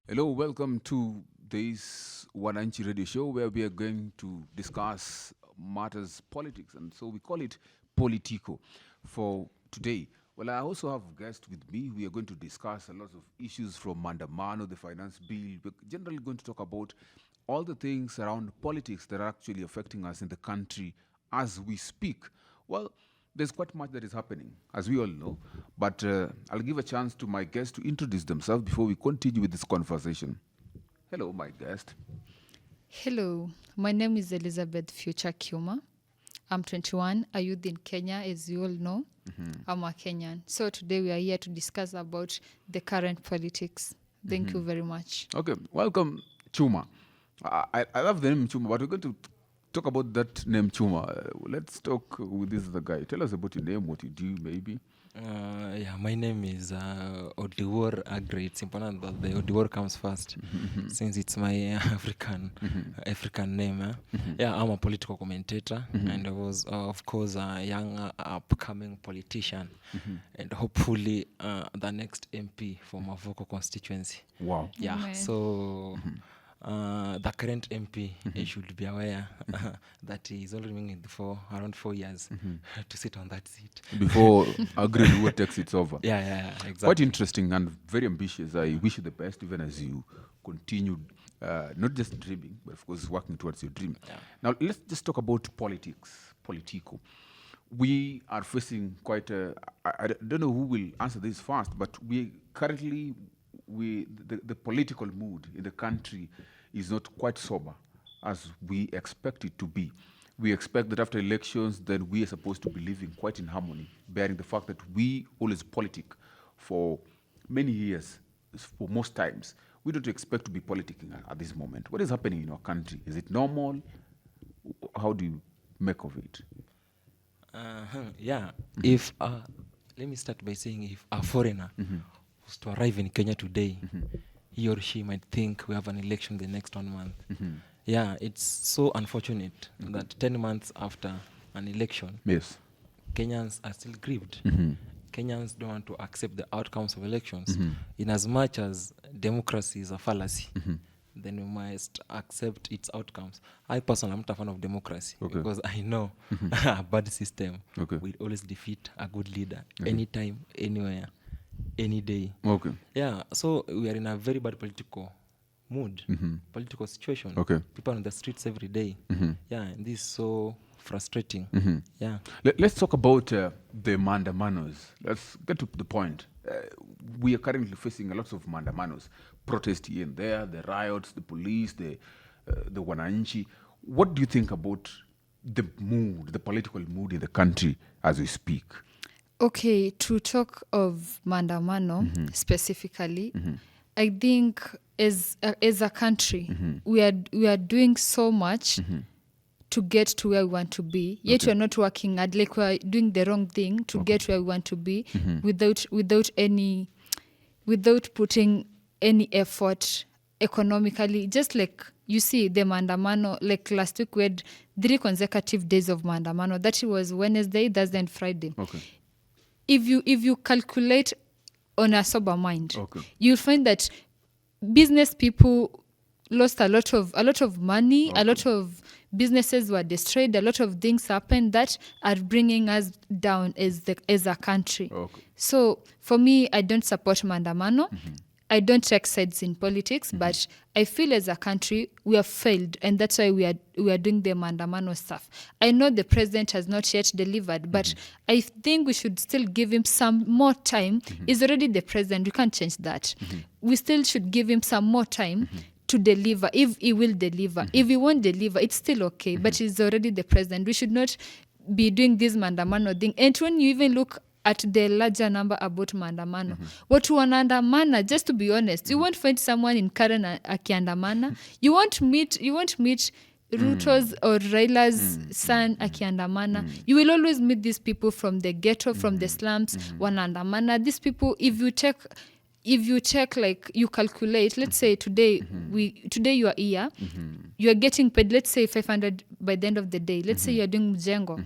Hello, welcome to this Mwananchi radio show where we are going to discuss matters politics, and so we call it Politico for today. Well, I also have guests with me. We are going to discuss a lot of issues from Mandamano, the finance bill. We're generally going to talk about all the things around politics that are actually affecting us in the country as we speak. Well, there's quite much that is happening, as we all know, but I'll give a chance to my guests to introduce themselves before we continue with this conversation. Hello, my guest. Hello, my name is Elizabeth Future Kuma. I'm 21, a youth in Kenya, as you all know. I'm a Kenyan. So today we are here to discuss about the current politics. Thank you very much. Okay, welcome, Chuma. I love the name Chuma, but we're going to talk about that name Chuma. Let's talk with this other guy. Tell us about your name, what you do, maybe. My name is Odiwor Agri. It's important that the Odiwor comes first, since it's my African name. I'm a political commentator, and I was, of course, a young upcoming politician, and hopefully the next MP for Mavoko constituency. Wow. Yeah, Amen. so... the current MP should be aware that he's only remaining for around 4 years to sit on that seat. Before Agri who takes it over. Yeah, exactly. Quite interesting and very ambitious. I wish you the best, even as you continue, not just dreaming, but of course working towards your dream. Yeah. Now, let's just talk about politics, Politico. We are facing quite a, I don't know who will answer this first, but we currently, the political mood in the country is not quite sober as we expect it to be. We expect that after elections, then we are supposed to be living quite in harmony, bearing the fact that we always politic for many years, for most times. We don't expect to be politicking at this moment. What is happening in our country? Is it normal? How do you make of it? If let me start by saying, if a foreigner was to arrive in Kenya today, he or she might think we have an election the next 1 month. It's so unfortunate that 10 months after an election, Yes. Kenyans are still grieved. Kenyans don't want to accept the outcomes of elections. In as much as democracy is a fallacy, then we must accept its outcomes. I personally am not a fan of democracy because I know a bad system will always defeat a good leader anytime, anywhere, any day. Okay. Yeah, so we are in a very bad political mood, political situation. Okay. People on the streets every day. Yeah, and this is so frustrating. Yeah. Let's talk about the mandamanos. Let's get to the point. We are currently facing a lot of mandamanos, protests here and there, the riots, the police, the Mwananchi. What do you think about the mood, the political mood in the country as we speak? Okay, to talk of Mandamano specifically, I think as a country, we are doing so much to get to where we want to be. Yet we are not working hard, like we are doing the wrong thing to get where we want to be without putting any effort economically. Just like you see the Mandamano, like last week we had 3 consecutive days of Mandamano. That was Wednesday, Thursday, and Friday. Okay. If you calculate on a sober mind, Okay. you'll find that business people lost a lot of money, a lot of businesses were destroyed, a lot of things happened that are bringing us down as a country. Okay. So for me, I don't support Mandamano. I don't take sides in politics, but I feel as a country we have failed, and that's why we are doing the Mandamano stuff. I know the president has not yet delivered, but I think we should still give him some more time. He's already the president; we can't change that. We still should give him some more time to deliver, if he will deliver. If he won't deliver, it's still okay, but he's already the president. We should not be doing this Mandamano thing. And when you even look at the larger number about maandamano. Watu wanaandamana, just to be honest, you won't find someone in Karen akiandamana. You won't meet Ruto's or Raila's son akiandamana. You will always meet these people from the ghetto, from the slums, wanaandamana. These people, if you take if you check, like you calculate, let's say today today you are here, you are getting paid, let's say 500 by the end of the day. Let's say you are doing mjengo.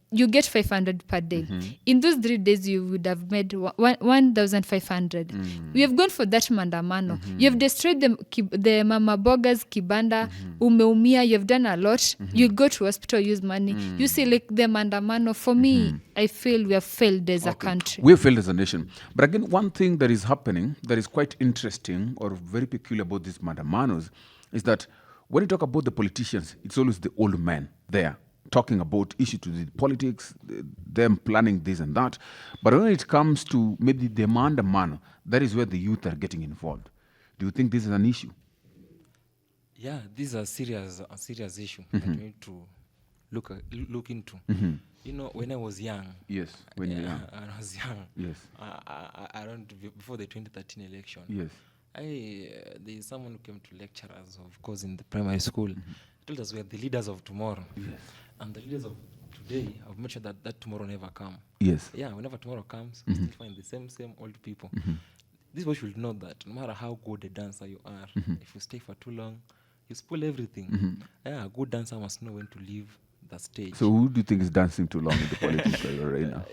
You get 500 per day. In those 3 days, you would have made 1,500. We have gone for that mandamano. You have destroyed the mama bogas, kibanda, umeumia. You have done a lot. You go to hospital, use money. You see, like the mandamano, for me, I feel we have failed as a country. We have failed as a nation. But again, one thing that is happening that is quite interesting or very peculiar about these mandamanos is that when you talk about the politicians, it's always the old men there talking about issues to the politics, them planning this and that. But when it comes to maybe the mandamano, that is where the youth are getting involved. Do you think this is an issue? Yeah, this is a serious issue that we need to look into. You know, when I was young. Yes, when you're young. I was young. Yes. Around before the 2013 election. Yes. There is someone who came to lecture us, of course, in the primary school. Told us we are the leaders of tomorrow. Yes. And the leaders of today have made sure that tomorrow never come. Yes. Yeah, whenever tomorrow comes, we still find the same old people. This is what you should know, that no matter how good a dancer you are, if you stay for too long, you spoil everything. Yeah, a good dancer must know when to leave the stage. So who do you think is dancing too long in the politics right now?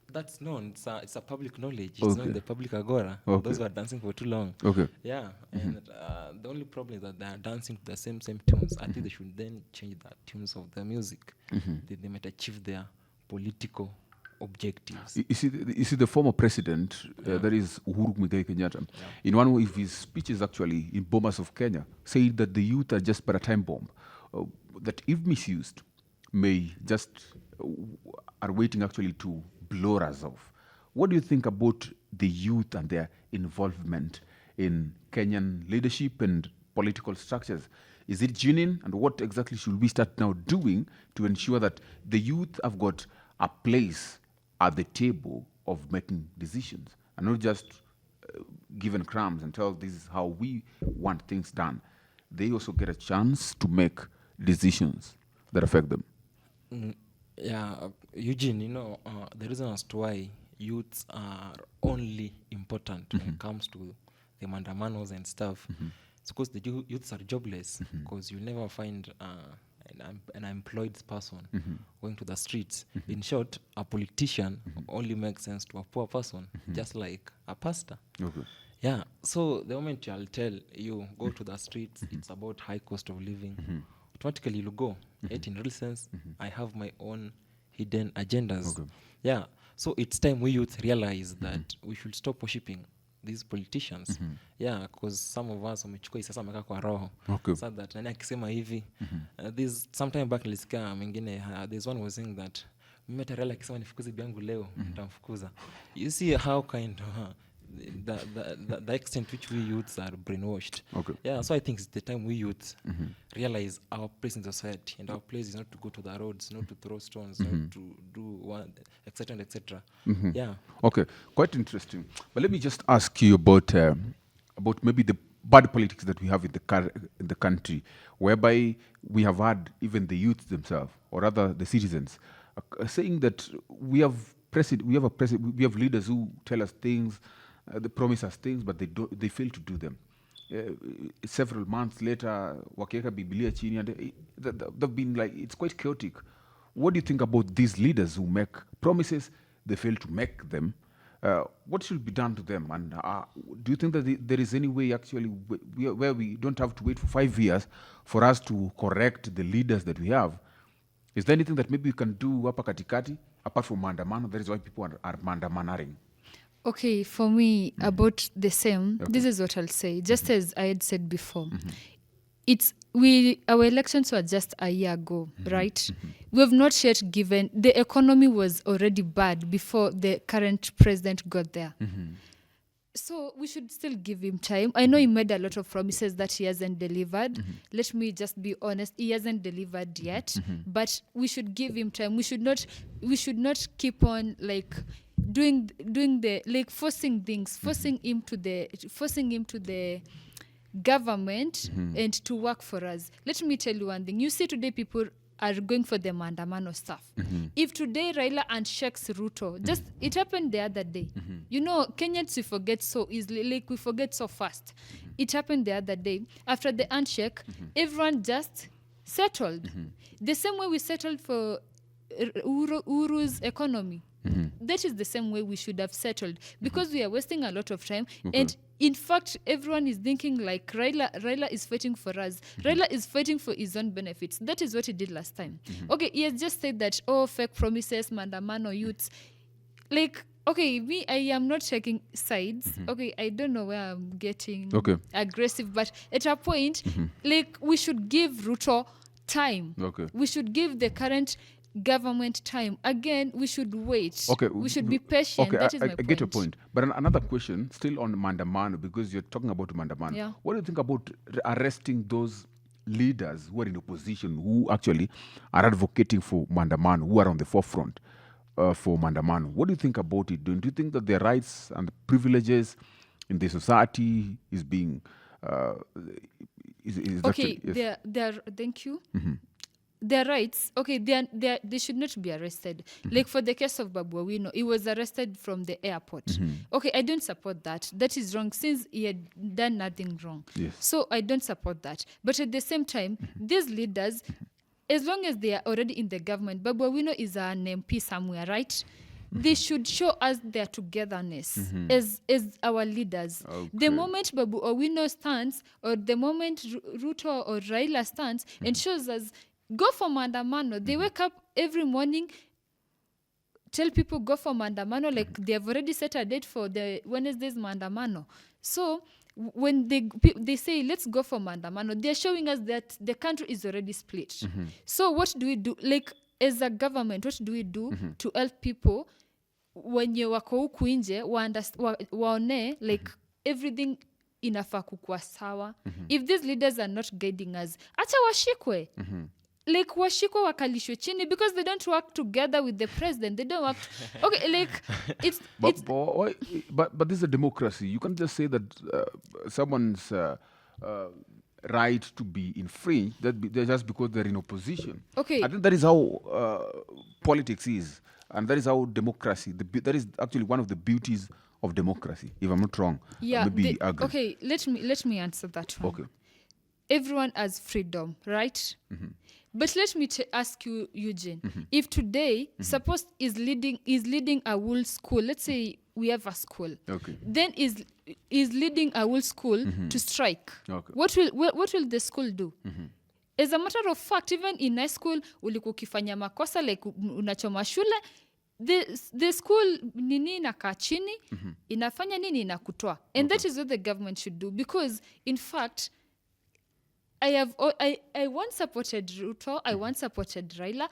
That's known. It's a public knowledge. It's not in the public agora. Those who are dancing for too long. Okay. Yeah, and the only problem is that they are dancing to the same tunes. I think they should then change the tunes of the music. They might achieve their political objectives. You see the former president, that is Uhuru Muigai Kenyatta, in one of his speeches actually in Bomas of Kenya, said that the youth are just but a time bomb, that if misused, may just are waiting actually to blow us off. What do you think about the youth and their involvement in Kenyan leadership and political structures? Is it genuine, and what exactly should we start now doing to ensure that the youth have got a place at the table of making decisions and not just given crumbs and tell this is how we want things done? They also get a chance to make decisions that affect them. Yeah, Eugene, you know, the reason as to why youths are only important when it comes to the mandamanos and stuff, it's because the youths are jobless, because you'll never find an employed person going to the streets. In short, a politician only makes sense to a poor person, just like a pastor. Okay. Yeah, so the moment I'll tell you, go to the streets, it's about high cost of living, automatically you'll go. Yet in real sense, I have my own hidden agendas. Okay. Yeah, so it's time we youth realize that we should stop worshipping these politicians. Yeah, because some of us wamechukua sasa meka kwa roho. So that nani akisema hivi. This sometime back nilisikia mwingine, there's one was saying that mimi tarela akisema nifukuze biangu leo nitamfukuza. You see how kind the extent which we youths are brainwashed. Okay. Yeah, so I think it's the time we youths realize our place in society, and our place is not to go to the roads, not to throw stones, not to do one, etc. and etc. Yeah. Okay, quite interesting. But let me just ask you about maybe the bad politics that we have in the country, whereby we have had even the youth themselves, or rather the citizens, saying that we have leaders who tell us things. They promise us things, but they fail to do them. Several months later, wakiweka Biblia chini, and they've been like, it's quite chaotic. What do you think about these leaders who make promises, they fail to make them? What should be done to them? And do you think that there is any way actually where we don't have to wait for 5 years for us to correct the leaders that we have? Is there anything that maybe we can do hapa katikati, apart from mandamano? That is why people are mandamanaring. Okay, for me, about the same, this is what I'll say. Just as I had said before, our elections were just a year ago, right? We have not yet given, the economy was already bad before the current president got there. So we should still give him time. I know he made a lot of promises that he hasn't delivered. Let me just be honest, he hasn't delivered yet, but we should give him time. We should not keep on like doing the like forcing things, forcing him to the government and to work for us. Let me tell you one thing. You see today people are going for the maandamano stuff. If today Raila unshakes Ruto, just it happened the other day. You know, Kenyans we forget so easily, like we forget so fast. It happened the other day. After the handshake, everyone just settled. The same way we settled for Uru's economy. That is the same way we should have settled, because we are wasting a lot of time. And in fact, everyone is thinking like Raila is fighting for us. Raila is fighting for his own benefits. That is what he did last time. Okay, he has just said that, fake promises, mandamano youths. Like, okay, me, I am not taking sides. Okay, I don't know where I'm getting aggressive, but at a point, like, we should give Ruto time. We should give the current government time. Again, we should wait. We should be patient. That is my point. I get your point. But another question, still on Mandamano, because you're talking about Mandamano. Yeah. What do you think about arresting those leaders who are in opposition, who actually are advocating for Mandamano, who are on the forefront for Mandamano? What do you think about it? Do you think that their rights and privileges in the society is being... okay, they're thank you. Their rights, okay, they should not be arrested. Like for the case of Babu Owino, he was arrested from the airport. Okay, I don't support that. That is wrong, since he had done nothing wrong. Yes. So I don't support that. But at the same time, these leaders, as long as they are already in the government, Babu Owino is an MP somewhere, right? They should show us their togetherness as our leaders. The moment Babu Owino stands, or the moment Ruto or Raila stands and shows us, go for mandamano. They wake up every morning, tell people go for mandamano, like they have already set a date for the Wednesday's mandamano. So when they say let's go for mandamano, they're showing us that the country is already split. So what do we do? Like as a government, what do we do to help people wenye wako huku nje waone like everything inafaa kukuwa sawa? If these leaders are not guiding us, acha washikwe. Like washikwe wakalishwe chini, because they don't work together with the president. They don't work. Okay, like it's but this is a democracy. You can't just say that someone's right to be infringed just because they're in opposition. Okay, I think that is how politics is, and that is how democracy. That is actually one of the beauties of democracy. If I'm not wrong, maybe agree. Okay, let me answer that one. Okay. Everyone has freedom, right? But let me ask you, Eugene, if today, suppose is leading a whole school, let's say we have a school, then is leading a whole school to strike. What will the school do? As a matter of fact, even in high school, ulikuwa ukifanya makosa, like unachoma shule, the school nini inakaa chini, inafanya nini inakutoa. And that is what the government should do, because in fact, I once supported Ruto, I once supported Raila.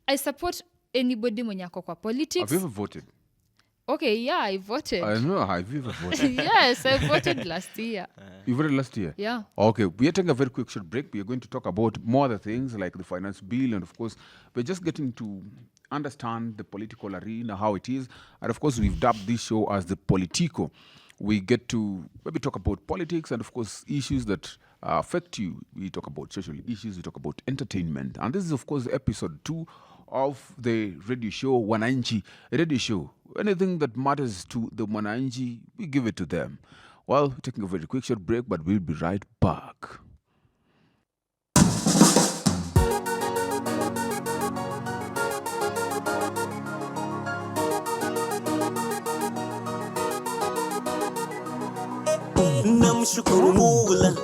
I support anybody mwenye ako kwa politics. Have you ever voted? Okay, yeah, I voted. I know. Have you ever voted? Yes, I voted last year. You voted last year? Yeah. Okay, we are taking a very quick short break. We are going to talk about more other things like the finance bill, and of course, we're just getting to understand the political arena, how it is. And of course, we've dubbed this show as the Politico. We get to maybe talk about politics and, of course, issues that affect you. We talk about social issues, we talk about entertainment. And this is, of course, episode 2 of the radio show, Mwananchi radio show. Anything that matters to the Mwananchi, we give it to them. Well, we're taking a very quick short break, but we'll be right back. Namshukuru Mola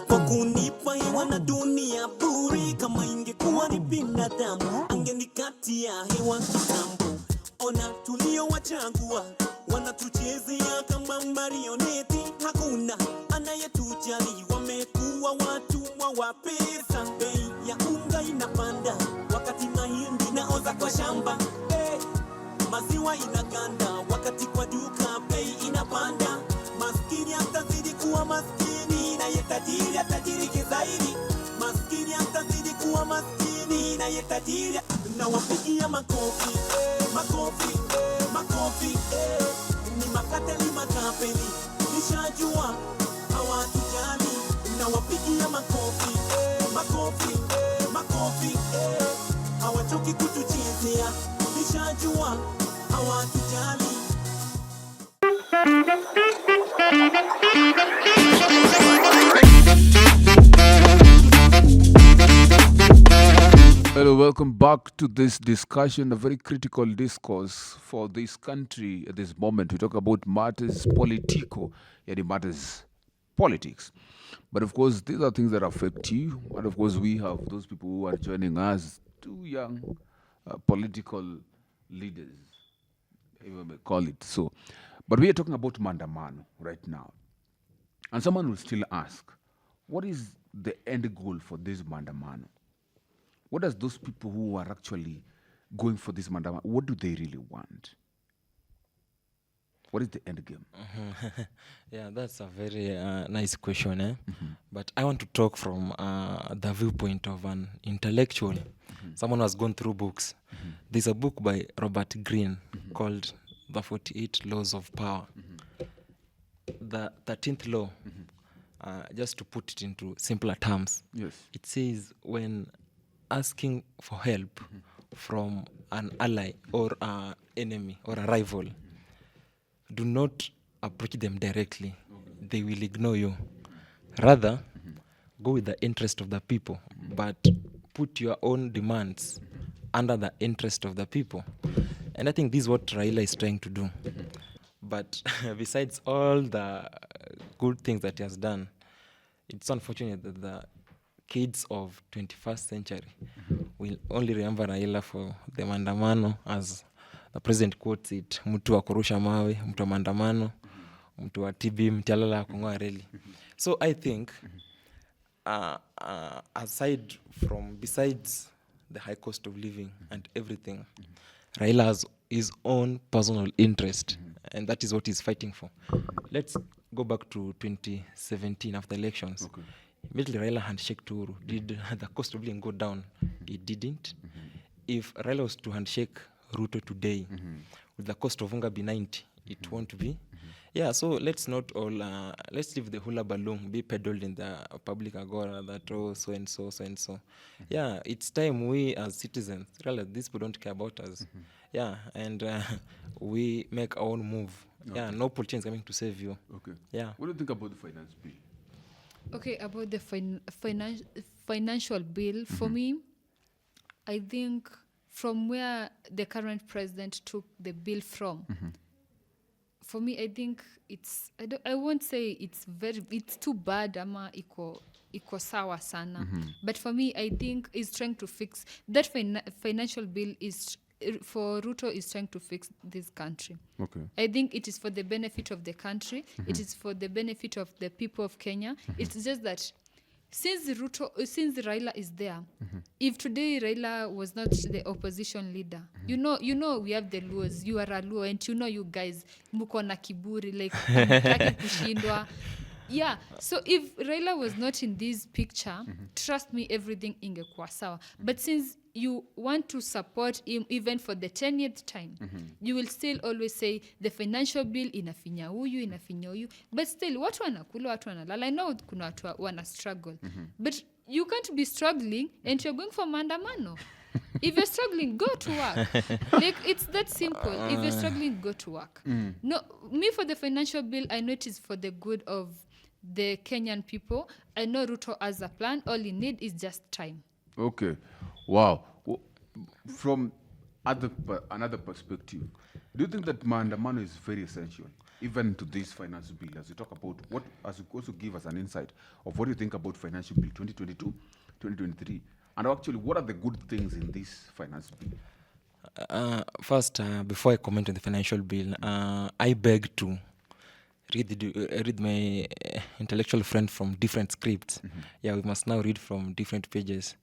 kwa kunipa hewa na dunia bure. Kama ingekuwa ni binadamu angenikatia hewa kitambo. Ona tuliowachagua wanatuchezea kama marioneti. Hakuna anayetujali, wamekuwa watumwa wa pesa. Bei ya unga inapanda wakati mahindi inaoza kwa shamba. Maziwa inaganda wakati kwa duka bei inapanda. Maskini atazidi kuwa maskini na yetajiri atajirike zaidi. Maskini atazidi kuwa maskini na yetajiri. Na wapigia makofi, makofi, makofi. Ni makateli makapeli, nishajua hawatujali. Na wapigia makofi, makofi, makofi. wachoki kutuchezea, tulishajua hawatujali. Hello, welcome back to this discussion, a very critical discourse for this country at this moment. We talk about matters political, yeah, matters politics. But of course, these are things that affect you. And of course, we have those people who are joining us, two young political leaders, if I may call it so. But we are talking about Mandamano right now. And someone will still ask, what is the end goal for this Mandamano? What does those people who are actually going for this Mandamano, what do they really want? What is the end game? Yeah, that's a very nice question. But I want to talk from the viewpoint of an intellectual, someone who has gone through books. There's a book by Robert Greene called The 48 Laws of Power. The 13th law, just to put it into simpler terms, Yes. it says when asking for help from an ally or an enemy or a rival, do not approach them directly. They will ignore you. Rather, go with the interest of the people, but put your own demands under the interest of the people. And I think this is what Raila is trying to do. But besides all the good things that he has done, it's unfortunate that the kids of 21st century will only remember Raila for the Mandamano, as the president quotes it, mtu wa kurusha mawe, mtu wa maandamano, mtu wa TB, mtialala kung'oa reli. So I think, besides the high cost of living and everything, Raila has his own personal interest, and that is what he's fighting for. Let's go back to 2017 after the elections. Okay. Immediately Raila handshake to Uhuru. Did the cost of living go down? It didn't. If Raila was to handshake Ruto today, would the cost of unga be 90? It won't be. Yeah, so let's not all, let's leave the hula balloon be peddled in the public agora that, oh, so and so, so and so. Yeah, it's time we as citizens realize these people don't care about us. Yeah, and we make our own move. Yeah, no politician is coming to save you. Okay. Yeah. What do you think about the finance bill? Okay, about the financial bill, for me, I think from where the current president took the bill from, for me, I think I won't say it's too bad, ama iko sawa sana. But for me, I think he's trying to fix that financial bill for Ruto is trying to fix this country. Okay. I think it is for the benefit of the country. It is for the benefit of the people of Kenya. It's just that since Raila is there, if today Raila was not the opposition leader, you know we have the Luos. You are a Luo, and you guys muko na kiburi, like hamtaki kushindwa. Yeah, so if Raila was not in this picture, trust me, everything ingekuwa sawa. But since you want to support him even for the 10th time, you will still always say the financial bill inafinya huyu. But still, watu wanakula, watu wanalala. I know kuna watu wana struggle. But you can't be struggling and you're going for maandamano. If you're struggling, go to work. Like, it's that simple. If you're struggling, go to work. No, me for the financial bill, I know it is for the good of the Kenyan people. I know Ruto has a plan. All you need is just time. Okay. Wow. From another perspective, do you think that Mandamano is very essential, even to this finance bill, as you talk about as you also give us an insight of what you think about financial bill 2022, 2023, and actually what are the good things in this finance bill? First, before I comment on the financial bill, I beg to read my intellectual friend from different scripts. Yeah, we must now read from different pages.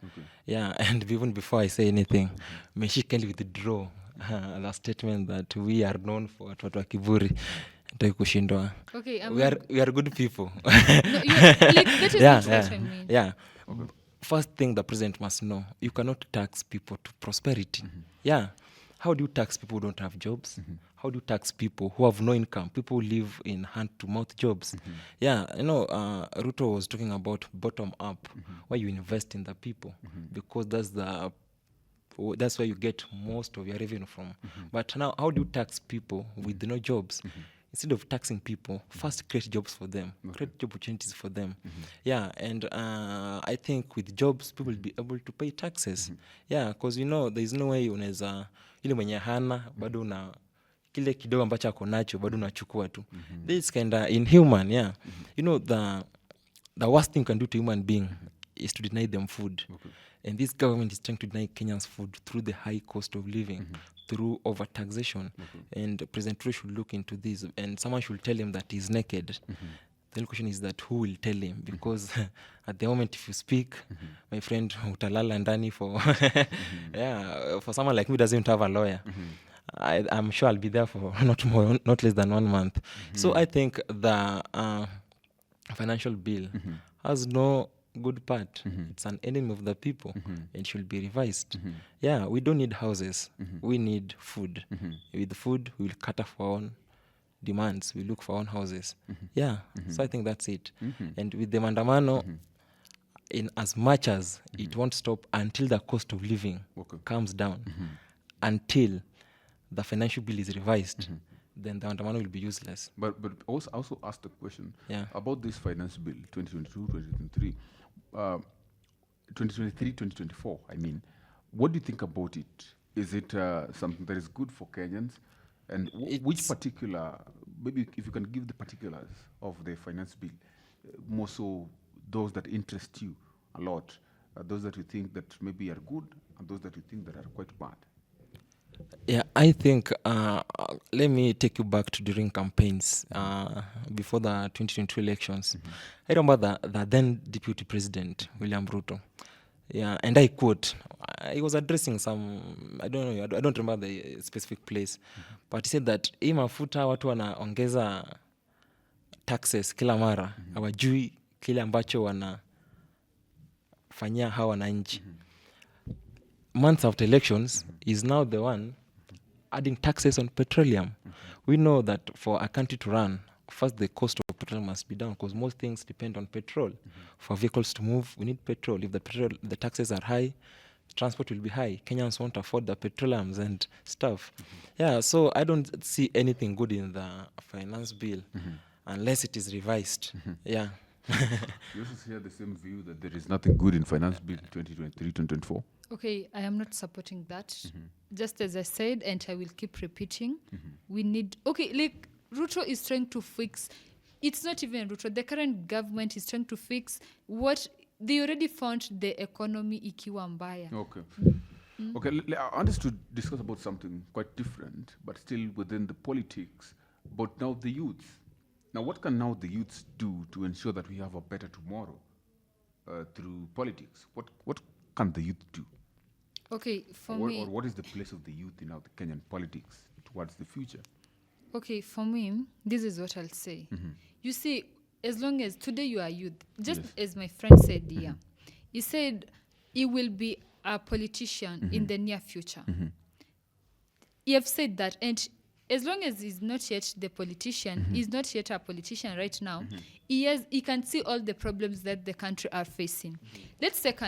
Yeah, and even before I say anything, may she kindly withdraw the statement that we are known for watu wa kiburi. Okay, we are good people. No, that is not what I mean. Yeah. First thing the president must know, you cannot tax people to prosperity. Yeah. How do you tax people who don't have jobs? How do you tax people who have no income? People who live in hand-to-mouth jobs. Yeah, Ruto was talking about bottom-up, where you invest in the people, because that's the That's where you get most of your revenue from. But now, how do you tax people with no jobs? Instead of taxing people, first create jobs for them, create job opportunities for them. Yeah, and I think with jobs, people will be able to pay taxes. Yeah, because there is no way unaweza ile mwenye hana bado una kile kidogo ambacho ako nacho bado unachukua tu. This kind of inhuman. Yeah, the worst thing you can do to human being is to deny them food. And this government is trying to deny Kenyans food through the high cost of living, through overtaxation. And President Ruto should look into this, and someone should tell him that he's naked. The only question is that who will tell him? Because at the moment, if you speak, my friend, utalala ndani for for someone like me who doesn't have a lawyer. I'm sure I'll be there for not less than 1 month. So I think the financial bill has no good part. It's an enemy of the people and should be revised. Yeah, we don't need houses. We need food. With food, we will cater for our own demands. We look for our own houses. Yeah, so I think that's it. And with the mandamano, in as much as it won't stop until the cost of living comes down, until the financial bill is revised, then the mandamano will be useless. But also ask the question about this finance bill 2022-2023, 2023-2024. I mean, what do you think about it? Is it something that is good for Kenyans? And which particular, maybe if you can give the particulars of the finance bill, more so those that interest you a lot, those that you think that maybe are good, and those that you think that are quite bad. Yeah, I think, let me take you back to during campaigns before the 2022 elections. I remember the then Deputy President, William Ruto. Yeah, and I quote, he was addressing some, I don't remember the specific place, but he said that hii mafuta watu wanaongeza taxes kila mara, hawajui kile ambacho wanafanyia hawa wananchi. Months after elections, is now the one adding taxes on petroleum. We know that for a country to run, first the cost of petrol must be down, because most things depend on petrol. For vehicles to move, we need petrol. If the taxes are high, transport will be high. Kenyans won't afford the petroleums and stuff. Yeah, so I don't see anything good in the finance bill unless it is revised. Yeah. You also share the same view that there is nothing good in finance bill 2023-2024? Okay, I am not supporting that. Just as I said, and I will keep repeating, we need... Okay, like Ruto is trying to fix... It's not even Ruto. The current government is trying to fix what... They already found the economy ikiwa mbaya. Okay. Okay, I want us to discuss about something quite different, but still within the politics, but now the youth. Now, what can now the youths do to ensure that we have a better tomorrow through politics? What can the youth do? Okay, for Or me... what is the place of the youth in our Kenyan politics towards the future? Okay, for me, this is what I'll say. You see, as long as today you are youth, just as my friend said here, he said he will be a politician in the near future. You have said that, and as long as he's not yet the politician, he's not yet a politician right now, he can see all the problems that the country are facing. Let's take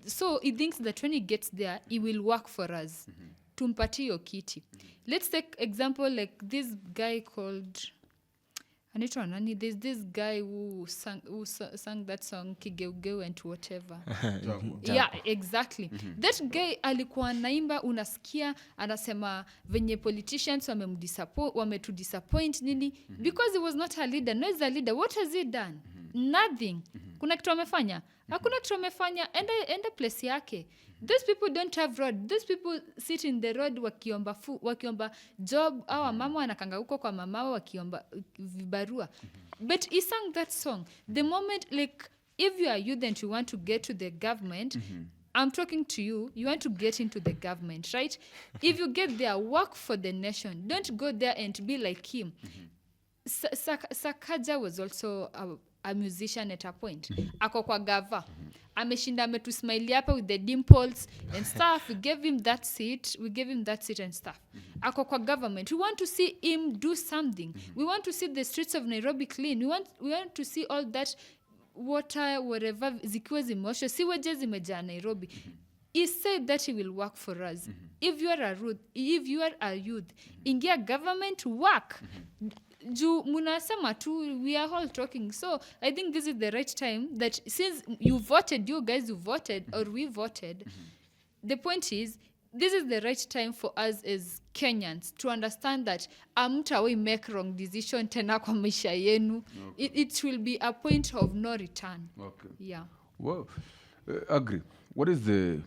so he thinks that when he gets there, he will work for us. Tumpatie hiyo kiti. Let's take example like this guy called... Anitwa nani? There's this guy who sang that song Kigeugeu and whatever. Yeah, exactly. That guy alikuwa naimba, unasikia anasema venye politicians wametudisappoint nini, because he was not a leader. No, he's a leader. What has he done? Nothing. Kuna kitu amefanya? Hakuna kitu amefanya. Enda place yake. Those people don't have road. Those people sit in the road wakiomba job. Awa mama wanakanga huko kwa mama wakiomba vibarua. But he sang that song. The moment, like, if you are youth and you want to get to the government, I'm talking to you, you want to get into the government, right? If you get there, work for the nation. Don't go there and be like him. Sakaja was also a musician at a point. Ako kwa gava. Ameshinda ametusmile hapa with the dimples and stuff. We gave him that seat and stuff. Ako kwa government. We want to see him do something. We want to see the streets of Nairobi clean. We want to see all that water, whatever, zikiwa zimeoshwa, sewages zimejaa Nairobi. he said that he will work for us. If you are a youth, ingia government, work. Juu munasema tu, we are all talking. So I think this is the right time that since you voted, you guys who voted or we voted, the point is, this is the right time for us as Kenyans to understand that amtawi make wrong decision tena kwa maisha yenu. It will be a point of no return. Okay. Yeah. Well, agree. What is the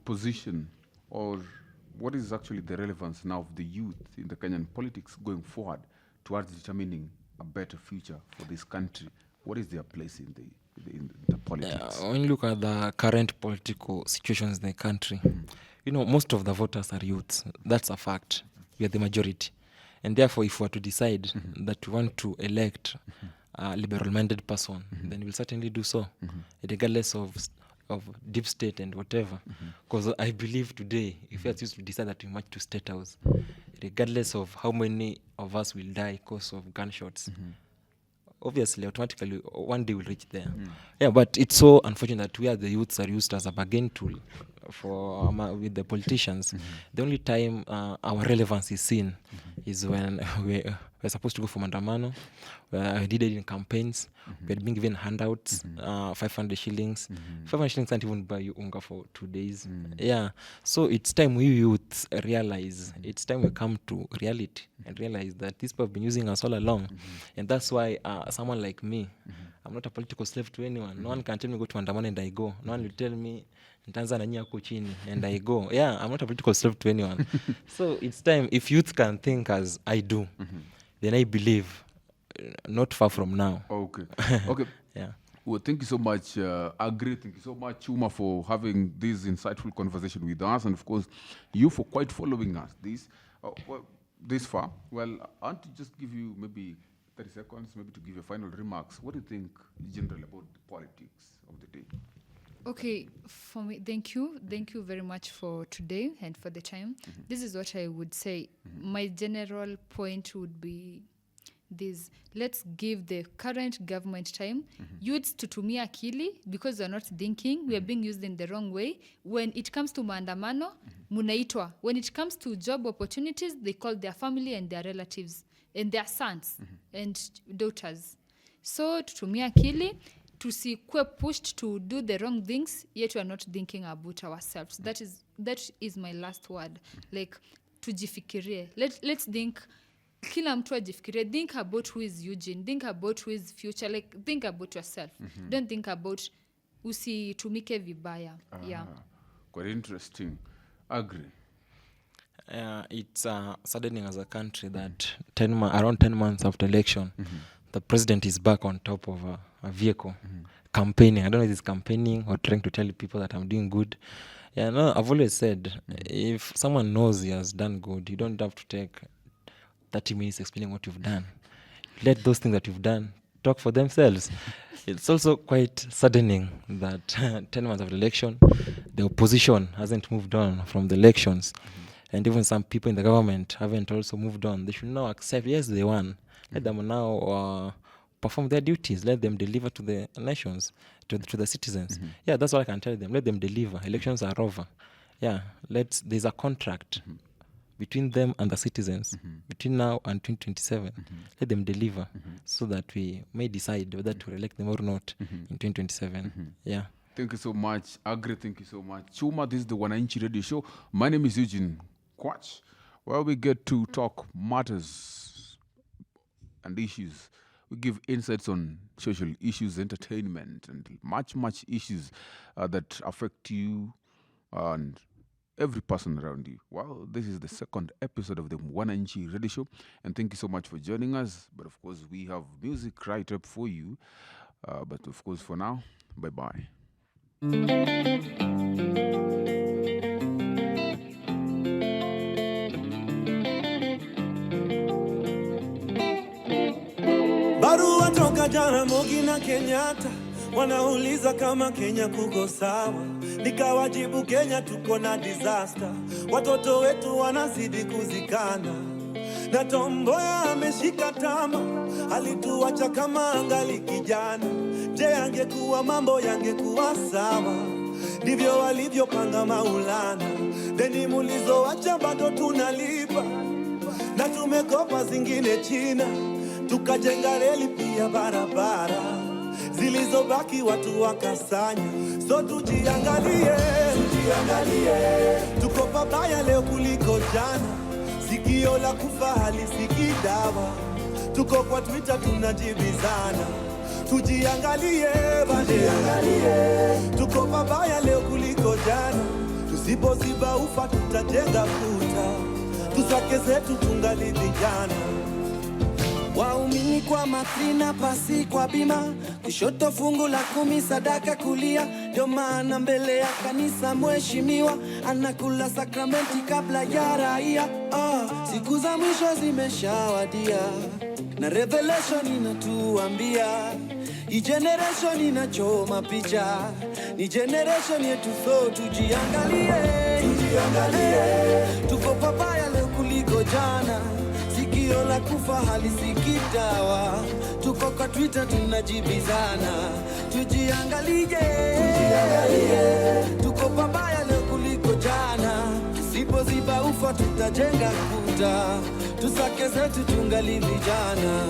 position, or what is actually the relevance now of the youth in the Kenyan politics going forward towards determining a better future for this country? What is their place in the politics? When you look at the current political situations in the country, you know, most of the voters are youths. That's a fact. We are the majority. And therefore, if we were to decide that we want to elect a liberal-minded person, then we'll certainly do so, regardless of deep state and whatever. Because I believe today, if we are to decide that we march to State House, regardless of how many of us will die because of gunshots, obviously, automatically, one day we'll reach there. Yeah, but it's so unfortunate that we as the youths are used as a bargain tool for with the politicians. The only time our relevance is seen is when we're supposed to go for Mandamano. We did it in campaigns. We had been given handouts, 500 shillings. 500 shillings can't even buy you unga for 2 days. Yeah, so it's time we youths realize, it's time we come to reality and realize that these people have been using us all along. And that's why someone like me, I'm not a political slave to anyone. No one can tell me go to Mandamano and I go. No one will tell me Tanzania chini and I go. Yeah, I'm not a political slave to anyone. So it's time, if youth can think as I do, then I believe not far from now. Okay. Okay. Yeah. Well, thank you so much, Agri. Thank you so much, Chuma, for having this insightful conversation with us, and of course, you for quite following us this far. Well, I want to just give you maybe 30 seconds, maybe to give your final remarks. What do you think generally about the politics of the day? Okay, for me, thank you very much for today and for the time. This is what I would say. My general point would be this: let's give the current government time. Youths tutumia akili, because we're not thinking, we are being used in the wrong way. When it comes to maandamano, munaitwa. When it comes to job opportunities, they call their family and their relatives and their sons and daughters. So tutumia akili, tusikwe pushed to do the wrong things, yet we are not thinking about ourselves. That is my last word. Like, tujifikirie. Let's think. Kila mtu ajifikirie. Think about who is Eugene. Think about who is future. Like, think about yourself. Don't think about usitumike vibaya. Yeah. Quite interesting. Agree. It's saddening as a country that around 10 months after election, the president is back on top of a vehicle, campaigning. I don't know if it's campaigning or trying to tell people that I'm doing good. Yeah, no, I've always said, if someone knows he has done good, you don't have to take 30 minutes explaining what you've done. Let those things that you've done talk for themselves. It's also quite saddening that 10 months after election, the opposition hasn't moved on from the elections. And even some people in the government haven't also moved on. They should now accept, yes, they won. Let them now perform their duties. Let them deliver to the nations, to the citizens. Yeah, that's what I can tell them. Let them deliver. Elections are over. Yeah, there's a contract between them and the citizens, between now and 2027. Let them deliver so that we may decide whether to elect them or not in 2027. Yeah. Thank you so much, Agri. Thank you so much, Chuma. This is the Mwananchi Radio Show. My name is Eugene Quach, where we get to talk matters and issues. We give insights on social issues, entertainment, and much issues that affect you and every person around you. Well, this is the second episode of the Mwananchi Radio Show, and thank you so much for joining us. But of course, we have music right up for you. But of course, for now, bye-bye. Barua toka Jaramogi na Kenyatta, wanauliza kama Kenya kuko sawa. Nikawajibu Kenya tuko na disaster, watoto wetu wanazidi kuzikana. Na Tomboya ameshika tama, alituacha kama angali kijana. Je, angekuwa mambo yangekuwa sawa? ndivyo walivyopanga Maulana. Deni mulizoacha bado tunalipa, na tumekopa zingine China, tukajenga reli pia barabara, zilizobaki watu wakasanya. So tujiangalie, tuko pabaya leo kuliko jana, sikio la kufa halisikii dawa, tuko kwa Twitter tunajibizana. Tujiangalie tuko pabaya leo kuliko jana, tusipoziba ufa tutajenga kuta, tusake zetu tungali vijana. Waumini kwa matrina, pasi kwa bima, kushoto fungu la 10 sadaka kulia. Ndio maana mbele ya kanisa mheshimiwa anakula sakramenti kabla ya raia. Siku za mwisho zimeshawadia, na revelation inatuambia hii generation inachoma picha, ni generation yetu. So tujiangalie, tuko pabaya leo kuliko jana, sikio la kufa halisikii dawa, tuko kwa Twitter tunajibizana. Tujiangalie, tuko pabaya leo kuliko jana, tusipoziba ufa tutajenga kuta, tusake zetu tungali vijana.